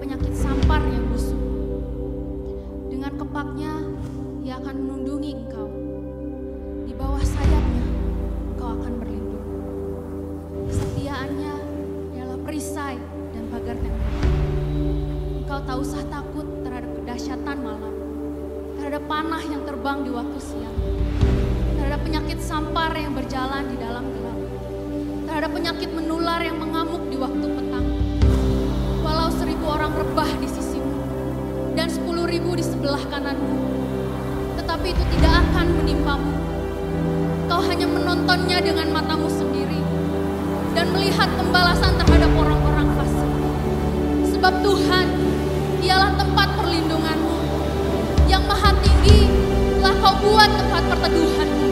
penyakit sampar yang busuk. Dengan kepaknya ia akan melindungi engkau. Di bawah sayapnya engkau akan berlindung. Kesetiaannya ialah perisai dan pagar tembok. Engkau tak usah takut terhadap kedahsyatan malam, terhadap panah yang terbang di waktu siang, terhadap penyakit sampar yang berjalan di dalam gelap, terhadap penyakit menular yang mengamuk di waktu petang. Walau 1000 orang rebah di sisimu dan 10.000 di sebelah kananmu, tetapi itu tidak akan menimpamu. Kau hanya menontonnya dengan matamu sendiri dan melihat pembalasan terhadap orang-orang fasik. Sebab Tuhan ialah tempat perlindunganmu, yang maha tinggi telah kau buat tempat perteduhanmu.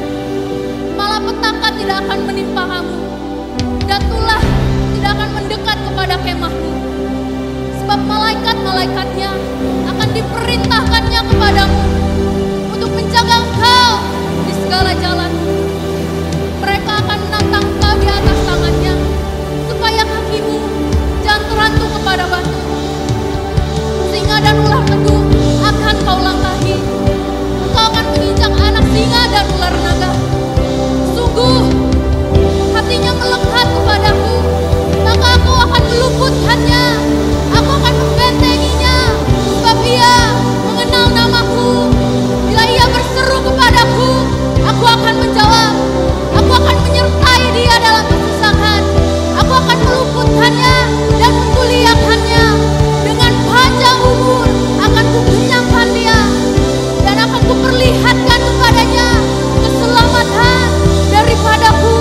Malapetaka tidak akan menimpa kamu, dan tulah tidak akan mendekat kepada kemahmu. Sebab malaikat-malaikatnya akan diperintahkannya kepadamu untuk menjaga engkau di segala jalanmu. Mereka akan menantang engkau di atas tangannya, supaya kakimu jangan terantuk kepada batu. Singa dan ular teduh akan kau langkahi. Engkau akan menginjak anak singa dan ular naga. Sungguh hatinya melekat kepadaku, maka aku akan meluputkannya. Aku akan membentenginya, sebab ia mengenal namaku. Bila ia berseru kepadaku, aku akan menjawab. Aku akan menyertai dia dalam kesusahan. Aku akan meluputkannya dan memuliakannya. Dengan panjang umur akan kukenyangkan dia, dan akan kuperlihatkan kepadanya keselamatan daripadaku.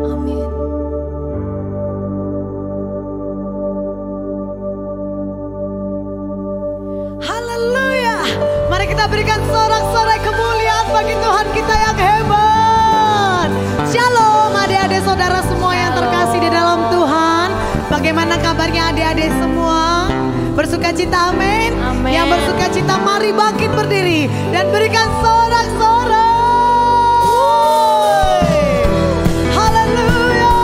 Amin. Haleluya. Mari kita berikan sorak-sorai kemuliaan bagi Tuhan kita yang hebat. Shalom adik-adik saudara semua yang terkasih di dalam Tuhan. Bagaimana kabarnya adik-adik semua? Bersukacita, amin. Amin. Yang bersukacita mari bangkit berdiri dan berikan sorak-sorai. Haleluya.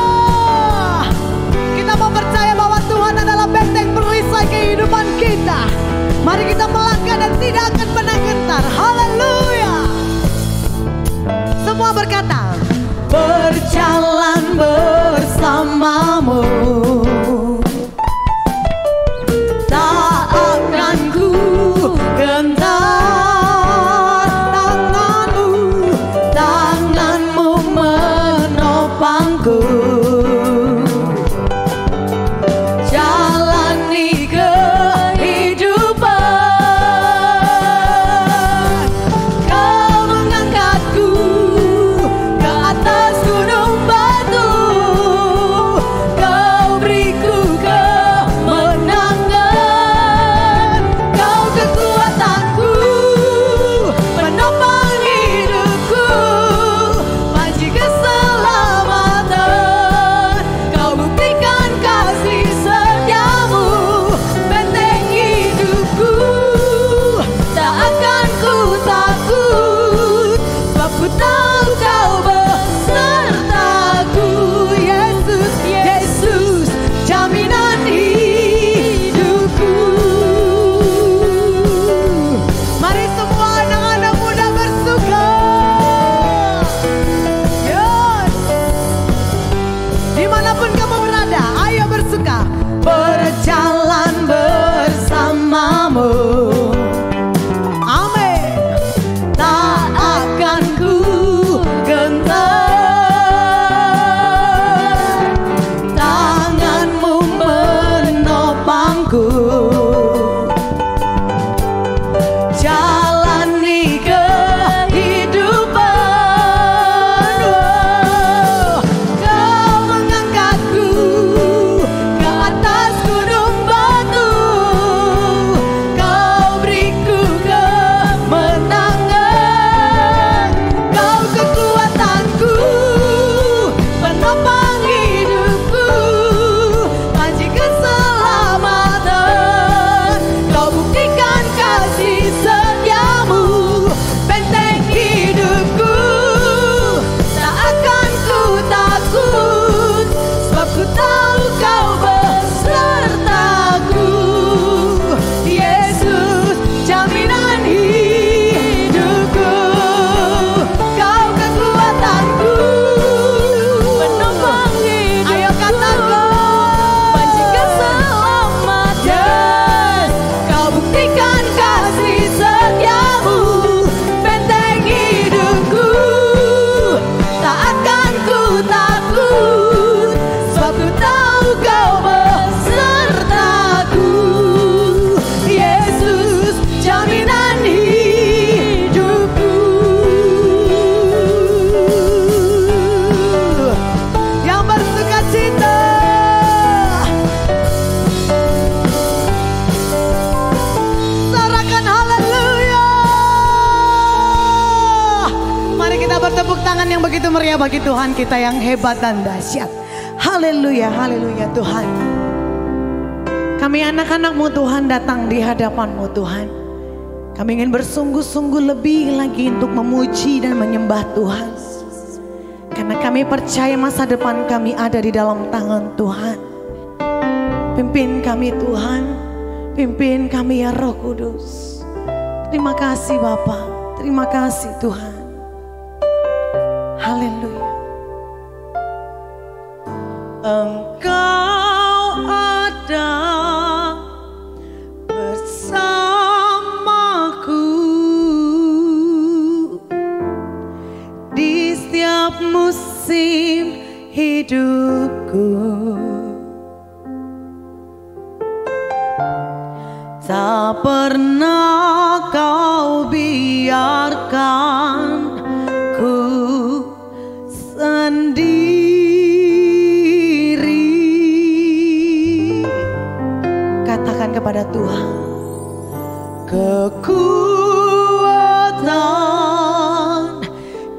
Kita mau percaya bahwa Tuhan adalah benteng perisai kehidupan kita. Mari kita melangkah dan tidak akan pernah gentar. Haleluya. Semua berkata, berjalan bersamamu, tak akan ku gentar. Tanganmu, tanganmu menopangku. Jalani kehidupan, kau mengangkatku ke atas gunung. Berikan tepuk tangan yang begitu meriah bagi Tuhan kita yang hebat dan dahsyat. Haleluya, haleluya Tuhan. Kami anak-anak-Mu Tuhan datang di hadapan-Mu Tuhan. Kami ingin bersungguh-sungguh lebih lagi untuk memuji dan menyembah Tuhan. Karena kami percaya masa depan kami ada di dalam tangan Tuhan. Pimpin kami Tuhan, pimpin kami ya Roh Kudus. Terima kasih Bapa, terima kasih Tuhan. Haleluya. Engkau ada bersamaku di setiap musim hidupku. Tak pernah kau biarkan ku sendiri. Katakan kepada Tuhan, kekuatan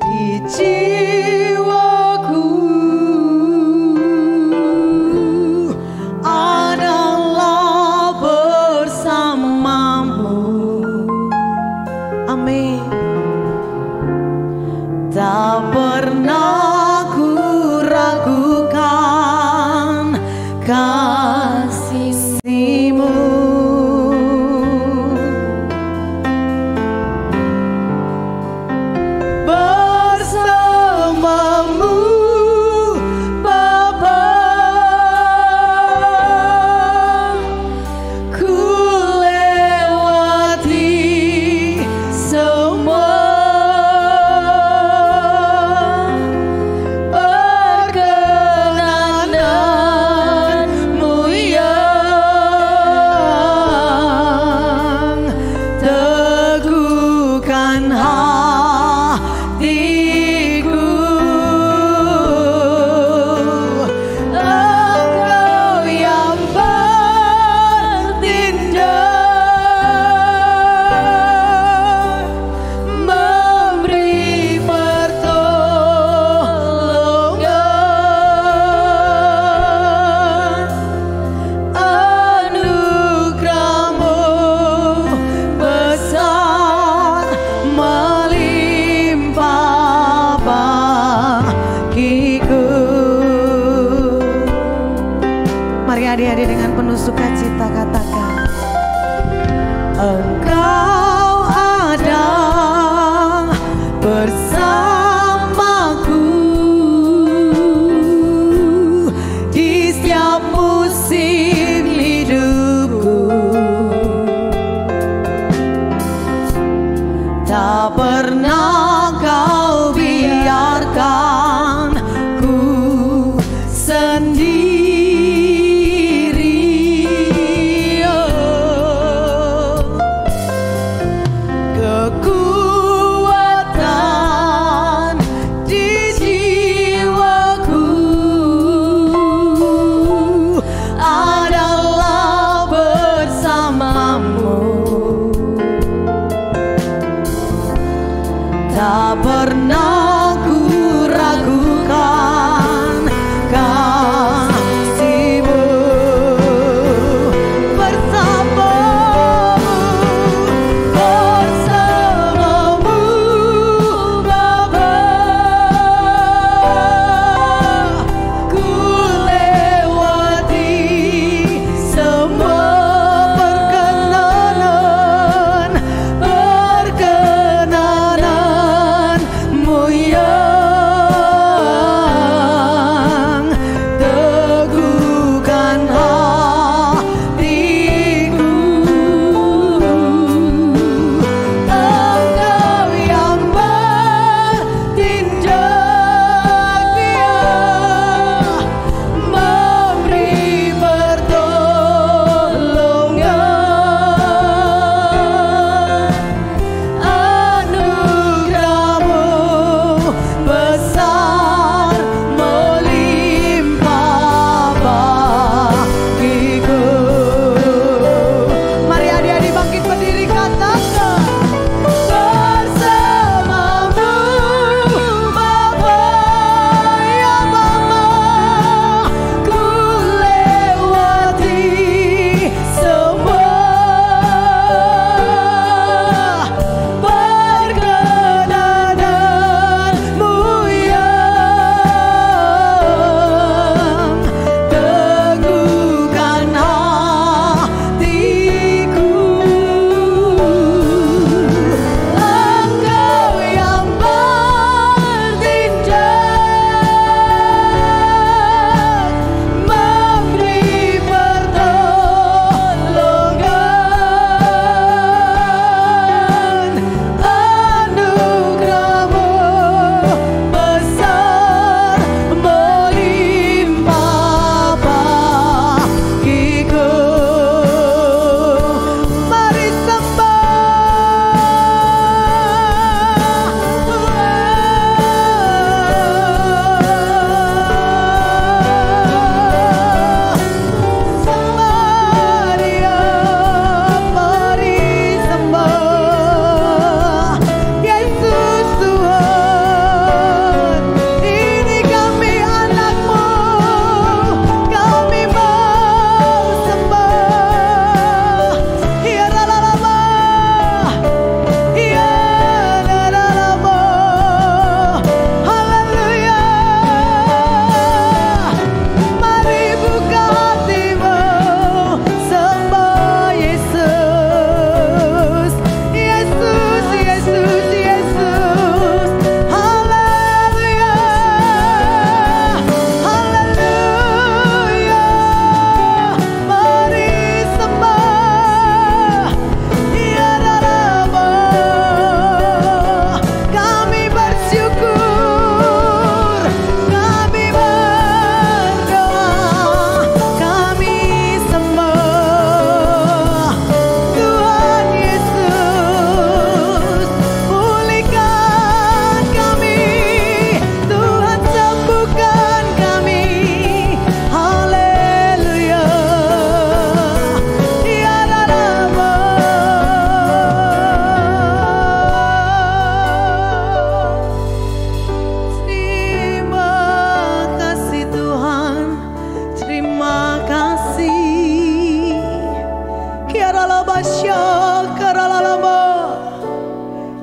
di jiwaku adalah bersamamu. Amin. Tak pernah ku ragukan kasih-Mu. Bersamamu Bapa, ku lewati semua perkenanan-Mu yang teguhkan hatiku. Engkau yang bertindak, memberi pertolongan, anugerah-Mu besar melimpah bagiku. Mari adik-adik dengan penuh sukacita katakan, Engkau ada bersamaku di setiap musim hidupku. Tak pernah kau biarkan ku sendiri. Kekuatan di jiwaku adalah bersamamu. Tak pernah ku ragukan kasih-Mu. Bersamamu Bapa, ku lewati semua perkenanan-Mu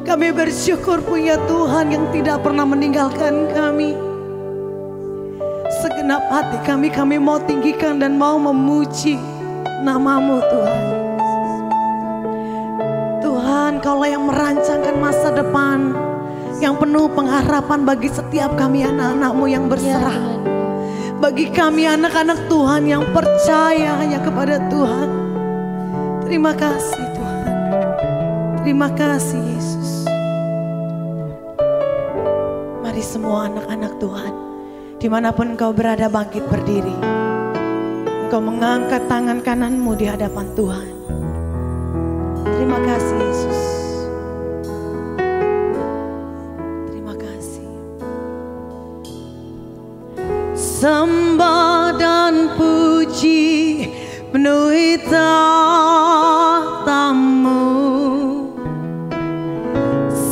Kami bersyukur punya Tuhan yang tidak pernah meninggalkan kami. Segenap hati kami mau tinggikan dan mau memuji nama-Mu Tuhan. Tuhan, Kaulah yang merancangkan masa depan yang penuh pengharapan bagi setiap kami anak-anak-Mu yang berserah. Bagi kami anak-anak Tuhan yang percaya hanya kepada Tuhan. Terima kasih Tuhan. Terima kasih Yesus. Mari semua anak-anak Tuhan, dimanapun engkau berada, bangkit berdiri. Engkau mengangkat tangan kananmu di hadapan Tuhan. Terima kasih Yesus. Terima kasih. Sembah dan puji penuhi tahta-Mu.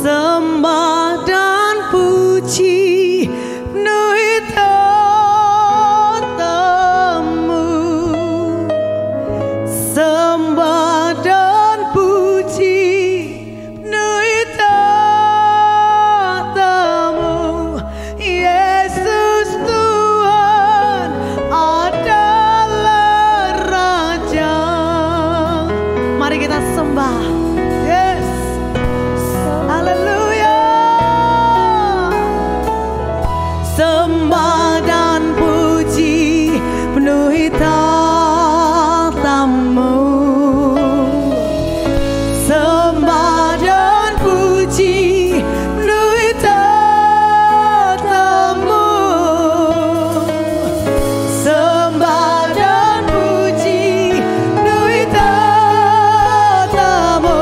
Sembah dan puji penuhi tahta-Mu. Sembah dan puji penuhi tahta-Mu. Yesus Tuhan adalah Raja. Mari kita sembah. Yes. Haleluya. Sembah dan puji penuhi tahta-Mu. Sembah dan puji penuhi tahta-Mu. Sembah dan puji penuhi tahta-Mu.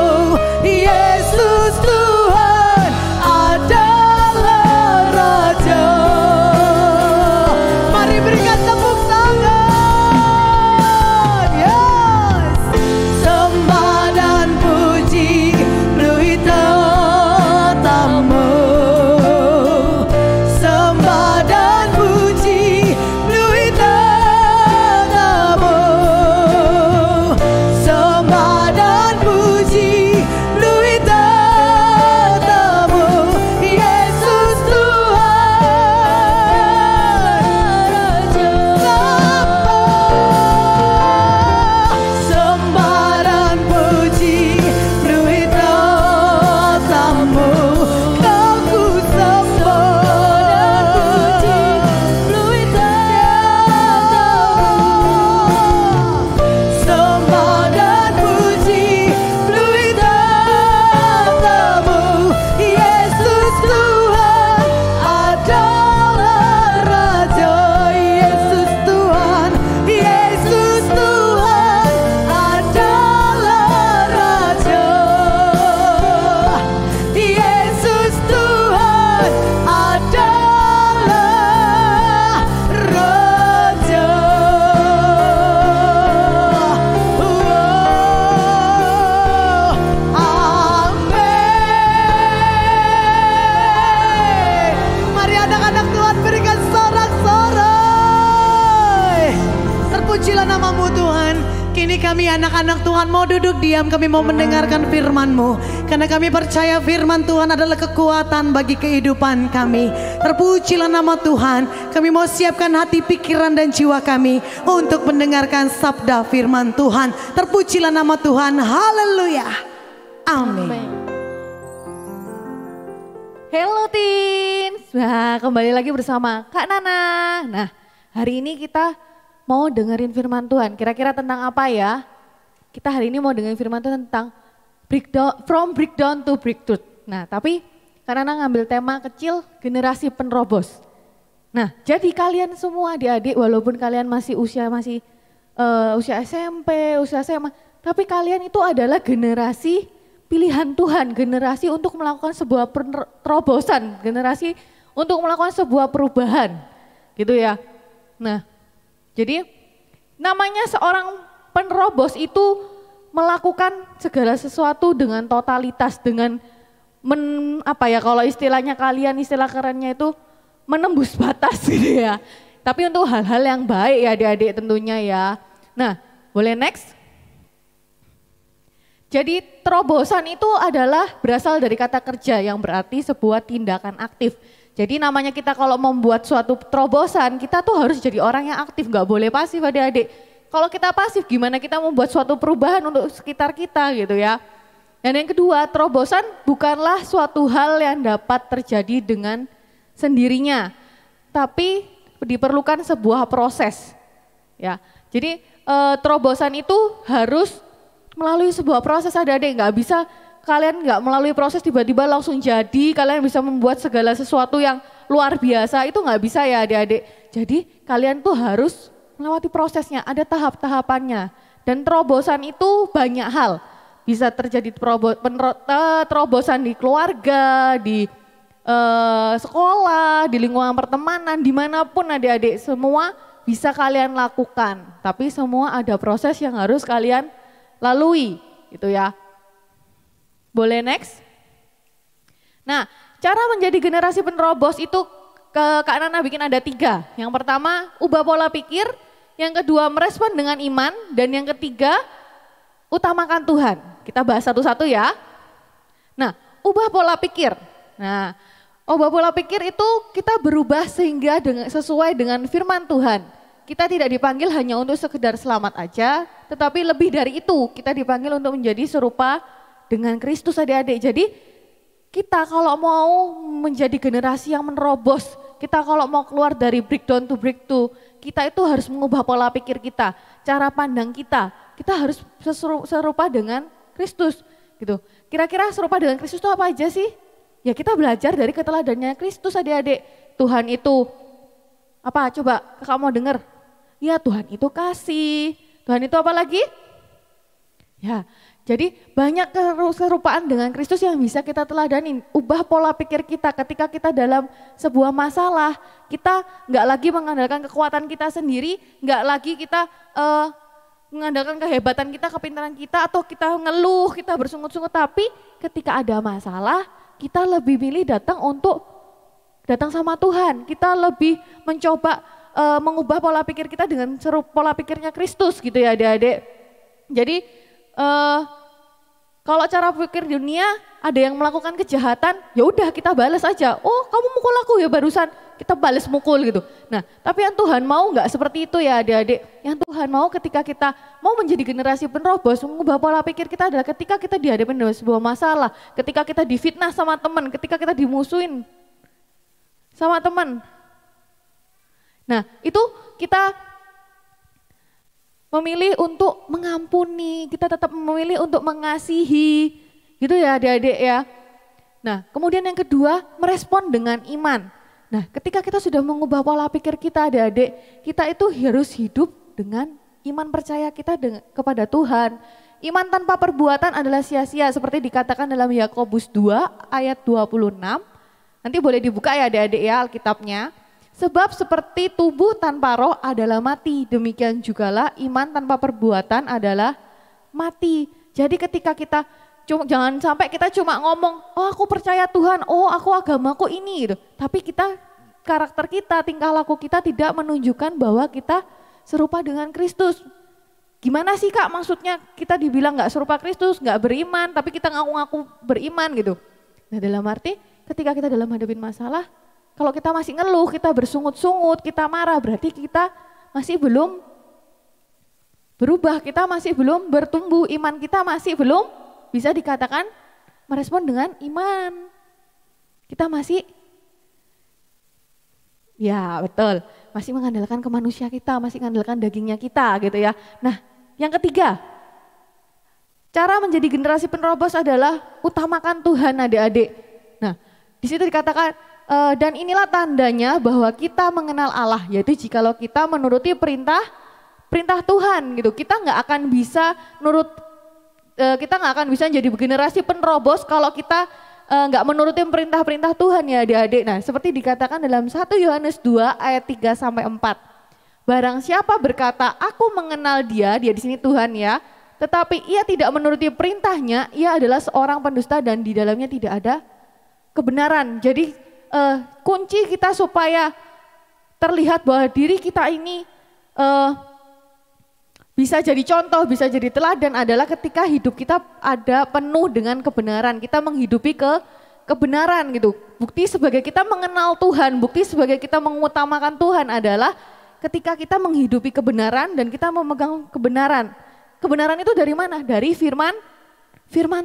Yesus Tuhan adalah Raja. Mari berikan tepuk tangan. Yes. Sembah dan puji penuhi tahta-Mu. Sembah dan puji penuhi tahta-Mu. Sembah dan puji penuhi tahta-Mu. Yesus Tuhan Raja. Sembah dan puji penuhi tahta-Mu. Kau ku sembah dan puji penuhi tahta-Mu. Sembah dan puji penuhi tahta-Mu. Yesus Tuhan adalah Raja. Yesus Tuhan, Yesus Tuhan adalah Raja. Yesus Tuhan adalah Raja. Amin. Mari anak-anak Tuhan berikan sorak-sorai. Terpujilah nama-Mu Tuhan. Kini kami anak-anak Tuhan mau duduk diam, kami mau mendengarkan firman-Mu. Karena kami percaya firman Tuhan adalah kekuatan bagi kehidupan kami. Terpujilah nama Tuhan. Kami mau siapkan hati, pikiran dan jiwa kami untuk mendengarkan sabda firman Tuhan. Terpujilah nama Tuhan. Haleluya. Amin. Hello teens, nah kembali lagi bersama Kak Nana. Nah hari ini kita mau dengerin firman Tuhan, kira-kira tentang apa ya? Kita hari ini mau dengerin firman Tuhan tentang from breakdown to breakthrough. Nah tapi Kak Nana ngambil tema kecil generasi penerobos. Nah jadi kalian semua adik-adik walaupun kalian masih usia SMP, usia SMA, tapi kalian itu adalah generasi pilihan Tuhan, generasi untuk melakukan sebuah penerobosan, generasi untuk melakukan sebuah perubahan, gitu ya. Nah, jadi namanya seorang penerobos itu melakukan segala sesuatu dengan totalitas, dengan kalau istilahnya kalian, istilah kerennya itu menembus batas gitu ya. Tapi untuk hal-hal yang baik ya adik-adik tentunya ya. Nah, boleh next? Jadi terobosan itu adalah berasal dari kata kerja yang berarti sebuah tindakan aktif. Jadi namanya kita kalau membuat suatu terobosan, kita tuh harus jadi orang yang aktif, nggak boleh pasif adik-adik. Kalau kita pasif gimana kita membuat suatu perubahan untuk sekitar kita gitu ya. Dan yang kedua, terobosan bukanlah suatu hal yang dapat terjadi dengan sendirinya, tapi diperlukan sebuah proses. Ya, jadi terobosan itu harus melalui sebuah proses adik-adik, nggak bisa kalian nggak melalui proses tiba-tiba langsung jadi, kalian bisa membuat segala sesuatu yang luar biasa, itu nggak bisa ya adik-adik. Jadi kalian tuh harus melewati prosesnya, ada tahap-tahapannya. Dan terobosan itu banyak hal, bisa terjadi terobosan di keluarga, di sekolah, di lingkungan pertemanan, dimanapun adik-adik, semua bisa kalian lakukan. Tapi semua ada proses yang harus kalian lalui, gitu ya. Boleh next? Nah, cara menjadi generasi penerobos itu Kak Nana bikin ada 3. Yang pertama, ubah pola pikir. Yang kedua, merespon dengan iman. Dan yang ketiga, utamakan Tuhan. Kita bahas satu-satu ya. Nah, ubah pola pikir. Nah, ubah pola pikir itu kita berubah sehingga sesuai dengan firman Tuhan. Kita tidak dipanggil hanya untuk sekedar selamat aja, tetapi lebih dari itu kita dipanggil untuk menjadi serupa dengan Kristus adik-adik. Jadi kita kalau mau menjadi generasi yang menerobos, kita kalau mau keluar dari breakdown to breakthrough, kita itu harus mengubah pola pikir kita, cara pandang kita. Kita harus serupa dengan Kristus gitu. Kira-kira serupa dengan Kristus itu apa aja sih? Ya kita belajar dari keteladannya Kristus adik-adik. Tuhan itu apa? Coba kakak mau dengar. Ya Tuhan itu kasih. Tuhan itu apa lagi? Ya, jadi banyak keserupaan dengan Kristus yang bisa kita teladanin. Ubah pola pikir kita ketika kita dalam sebuah masalah. Kita nggak lagi mengandalkan kekuatan kita sendiri, nggak lagi kita mengandalkan kehebatan kita, kepintaran kita, atau kita ngeluh, kita bersungut-sungut. Tapi ketika ada masalah, kita lebih milih datang sama Tuhan. Kita lebih mencoba mengubah pola pikir kita dengan pola pikirnya Kristus gitu ya adik-adik. Jadi kalau cara pikir dunia ada yang melakukan kejahatan, ya udah kita balas aja. Oh kamu mukul aku ya barusan, kita balas mukul gitu. Nah tapi yang Tuhan mau nggak seperti itu ya adik-adik. Yang Tuhan mau ketika kita mau menjadi generasi penerobos, mengubah pola pikir kita adalah ketika kita dihadapin dengan sebuah masalah, ketika kita difitnah sama teman, ketika kita dimusuhin sama teman. Nah itu kita memilih untuk mengampuni, kita tetap memilih untuk mengasihi, gitu ya adik-adik ya. Nah kemudian yang kedua, merespon dengan iman. Nah ketika kita sudah mengubah pola pikir kita adik-adik, kita itu harus hidup dengan iman percaya kita kepada Tuhan. Iman tanpa perbuatan adalah sia-sia, seperti dikatakan dalam Yakobus 2 ayat 26. Nanti boleh dibuka ya adik-adik ya Alkitabnya. Sebab seperti tubuh tanpa roh adalah mati, demikian jugalah iman tanpa perbuatan adalah mati. Jadi ketika kita, jangan sampai kita cuma ngomong, oh aku percaya Tuhan, oh aku agamaku ini gitu. Tapi karakter kita, tingkah laku kita tidak menunjukkan bahwa kita serupa dengan Kristus. Gimana sih Kak maksudnya kita dibilang gak serupa Kristus, gak beriman, tapi kita ngaku-ngaku beriman gitu. Nah dalam arti ketika kita dalam hadapin masalah, kalau kita masih ngeluh, kita bersungut-sungut, kita marah, berarti kita masih belum berubah, kita masih belum bertumbuh, iman kita masih belum bisa dikatakan merespon dengan iman. Kita masih, ya betul, masih mengandalkan ke manusia kita, masih mengandalkan dagingnya kita gitu ya. Nah yang ketiga, cara menjadi generasi penerobos adalah utamakan Tuhan adik-adik. Nah di situ dikatakan, dan inilah tandanya bahwa kita mengenal Allah, yaitu jikalau kita menuruti perintah Tuhan gitu. Kita nggak akan bisa kita nggak akan bisa jadi generasi penerobos kalau kita nggak menuruti perintah Tuhan ya adik-adik. Nah seperti dikatakan dalam 1 Yohanes 2 ayat 3 sampai 4. Barang siapa berkata aku mengenal dia di sini Tuhan ya, tetapi ia tidak menuruti perintahnya, ia adalah seorang pendusta dan di dalamnya tidak ada kebenaran. Jadi kunci kita supaya terlihat bahwa diri kita ini bisa jadi contoh, bisa jadi teladan adalah ketika hidup kita ada penuh dengan kebenaran. Kita menghidupi kebenaran gitu. Bukti sebagai kita mengenal Tuhan, bukti sebagai kita mengutamakan Tuhan adalah ketika kita menghidupi kebenaran dan kita memegang kebenaran. Kebenaran itu dari mana? Dari firman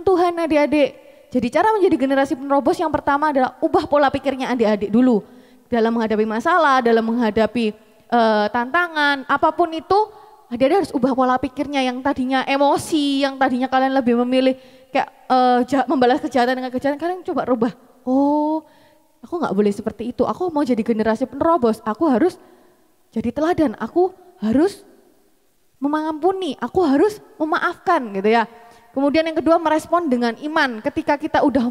Tuhan adik-adik. Jadi cara menjadi generasi penerobos yang pertama adalah ubah pola pikirnya adik-adik dulu. Dalam menghadapi masalah, dalam menghadapi tantangan, apapun itu, adik-adik harus ubah pola pikirnya yang tadinya emosi, yang tadinya kalian lebih memilih kayak membalas kejahatan dengan kejahatan, kalian coba rubah. Oh, aku nggak boleh seperti itu. Aku mau jadi generasi penerobos. Aku harus jadi teladan. Aku harus mengampuni. Aku harus memaafkan, gitu ya. Kemudian yang kedua merespon dengan iman. Ketika kita udah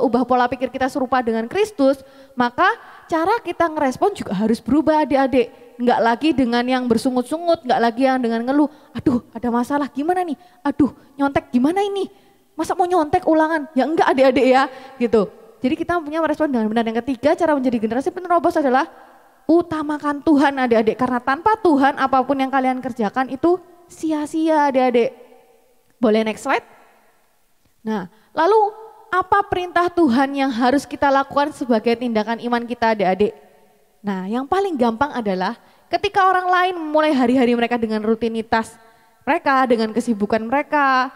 ubah pola pikir kita serupa dengan Kristus, maka cara kita ngerespon juga harus berubah adik-adik. Enggak lagi dengan yang bersungut-sungut, enggak lagi yang dengan ngeluh. Aduh ada masalah gimana nih? Aduh nyontek gimana ini? Masa mau nyontek ulangan? Ya enggak adik-adik ya gitu. Jadi kita punya merespon dengan benar. Yang ketiga cara menjadi generasi penerobos adalah utamakan Tuhan adik-adik. Karena tanpa Tuhan apapun yang kalian kerjakan itu sia-sia adik-adik. Boleh next slide? Nah, lalu apa perintah Tuhan yang harus kita lakukan sebagai tindakan iman kita adik-adik? Nah, yang paling gampang adalah ketika orang lain memulai hari-hari mereka dengan rutinitas mereka, dengan kesibukan mereka,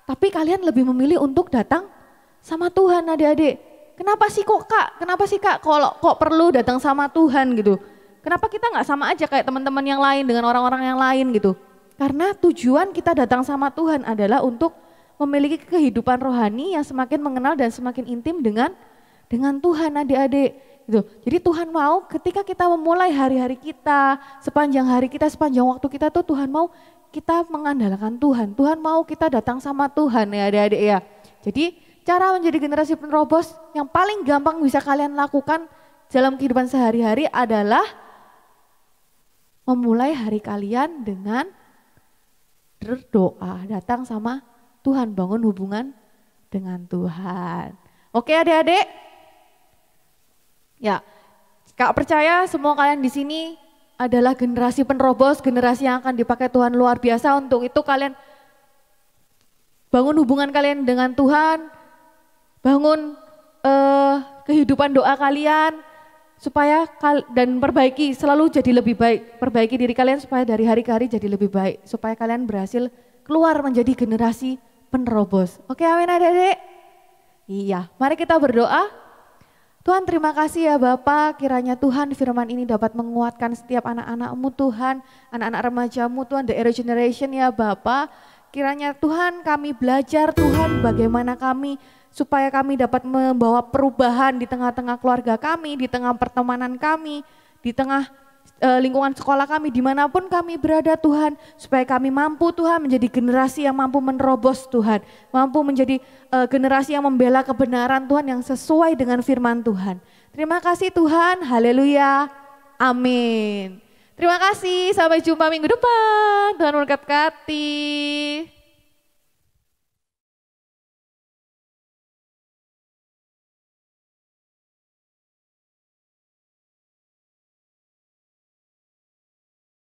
tapi kalian lebih memilih untuk datang sama Tuhan adik-adik. Kenapa sih kok Kak? Kenapa sih Kak kok perlu datang sama Tuhan gitu? Kenapa kita nggak sama aja kayak teman-teman yang lain dengan orang-orang yang lain gitu? Karena tujuan kita datang sama Tuhan adalah untuk memiliki kehidupan rohani yang semakin mengenal dan semakin intim dengan Tuhan adik-adik. Gitu. Jadi Tuhan mau ketika kita memulai hari-hari kita, sepanjang hari kita, sepanjang waktu kita tuh Tuhan mau kita mengandalkan Tuhan. Tuhan mau kita datang sama Tuhan ya adik-adik ya. Jadi cara menjadi generasi penerobos yang paling gampang bisa kalian lakukan dalam kehidupan sehari-hari adalah memulai hari kalian dengan berdoa, datang sama Tuhan, bangun hubungan dengan Tuhan. Oke adik-adik? Ya, Kak percaya semua kalian di sini adalah generasi penerobos, generasi yang akan dipakai Tuhan luar biasa. Untuk itu kalian bangun hubungan kalian dengan Tuhan, bangun kehidupan doa kalian, supaya dan perbaiki selalu jadi lebih baik, perbaiki diri kalian supaya dari hari ke hari jadi lebih baik, supaya kalian berhasil keluar menjadi generasi penerobos. Oke amin adik-adik? Iya, mari kita berdoa. Tuhan terima kasih ya Bapak, kiranya Tuhan firman ini dapat menguatkan setiap anak-anak-Mu Tuhan, anak-anak remaja-Mu Tuhan, the era generation ya Bapak. Kiranya Tuhan kami belajar Tuhan bagaimana kami supaya kami dapat membawa perubahan di tengah-tengah keluarga kami, di tengah pertemanan kami, di tengah lingkungan sekolah kami, dimanapun kami berada Tuhan, supaya kami mampu Tuhan menjadi generasi yang mampu menerobos Tuhan, mampu menjadi generasi yang membela kebenaran Tuhan yang sesuai dengan firman Tuhan. Terima kasih Tuhan, haleluya, amin. Terima kasih, sampai jumpa minggu depan, Tuhan memberkati.